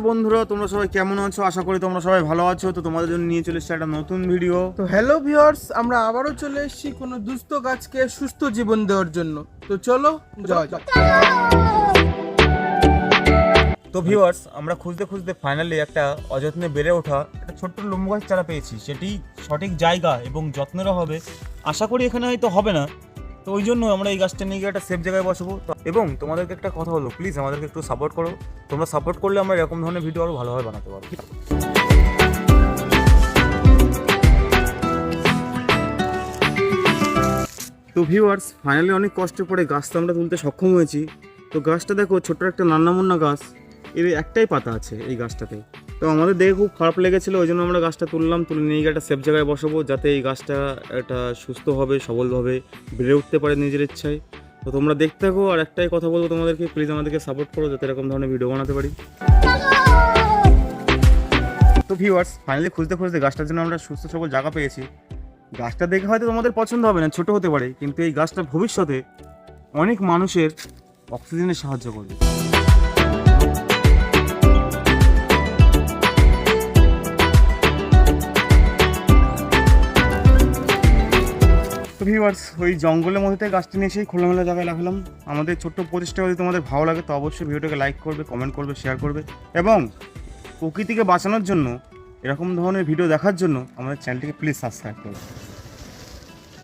বন্ধুরা, তোমরা সবাই কেমন আছো? আশা করি তোমরা সবাই ভালো আছো। তো তোমাদের জন্য নিয়ে চলে এসেছি একটা নতুন ভিডিও। তো হ্যালো ভিউয়ার্স, আমরা আবারও চলে এসেছি কোনো দুস্থ গাছকে সুস্থ জীবন দেওয়ার জন্য। তো চলো যাওয়া যাক। তো ভিউয়ার্স, আমরা খুঁজতে খুঁজতে ফাইনালি একটা অযত্নে বেড়ে ওঠা একটা ছোট্ট লেবু গাছ চারা পেয়েছি। সেটি সঠিক জায়গা এবং যত্নেরও হবে। আশা করি এখানে হয়তো হবে না, তো ওই জন্য আমরা এই গাছটা নিয়ে গিয়ে একটা সেফ জায়গায় বসাবো। এবং তোমাদেরকে একটা কথা হলো, প্লিজ আমাদেরকে একটু সাপোর্ট করো। তোমরা সাপোর্ট করলে আমরা এরকম ধরনের ভিডিও আরও ভালোভাবে বানাতে পারবো। তো ভিউয়ার্স, ফাইনালি অনেক কষ্ট করে গাছটা আমরা তুলতে সক্ষম হয়েছি। তো গাছটা দেখো, ছোট্ট একটা নান্নামুন্না গাছ, এর একটাই পাতা আছে এই গাছটাতে। তো আমাদের দেখে খুব খারাপ লেগেছিলো, ওই জন্য আমরা গাছটা তুলে নিয়ে গিয়ে একটা সেফ জায়গায় বসাবো, যাতে এই গাছটা একটা সুস্থভাবে সবলভাবে বেড়ে উঠতে পারে নিজের ইচ্ছায়। তো তোমরা দেখতে থাকো, আর একটাই কথা বলবো তোমাদেরকে, প্লিজ আমাদেরকে সাপোর্ট করো যাতে এরকম ধরনের ভিডিও বানাতে পারি। তো ভিউয়ার্স, ফাইনালি খুঁজতে খুঁজতে গাছটার জন্য আমরা সুস্থ সবল জায়গা পেয়েছি। গাছটা দেখে হয়তো তোমাদের পছন্দ হবে না, ছোট হতে পারে, কিন্তু এই গাছটা ভবিষ্যতে অনেক মানুষের অক্সিজেনে সাহায্য করবে। তো ভিউয়ার্স, ওই জঙ্গলের মধ্যে থেকে গাছটি নিয়ে সেই খোলামেলা জায়গায় লাগালাম। আমাদের ছোট্ট প্রচেষ্টা যদি তোমাদের ভালো লাগে তো অবশ্যই ভিডিওটাকে লাইক করবে, কমেন্ট করবে, শেয়ার করবে, এবং প্রকৃতিকে বাঁচানোর জন্য এরকম ধরনের ভিডিও দেখার জন্য আমাদের চ্যানেলটিকে প্লিজ সাবস্ক্রাইব করবে।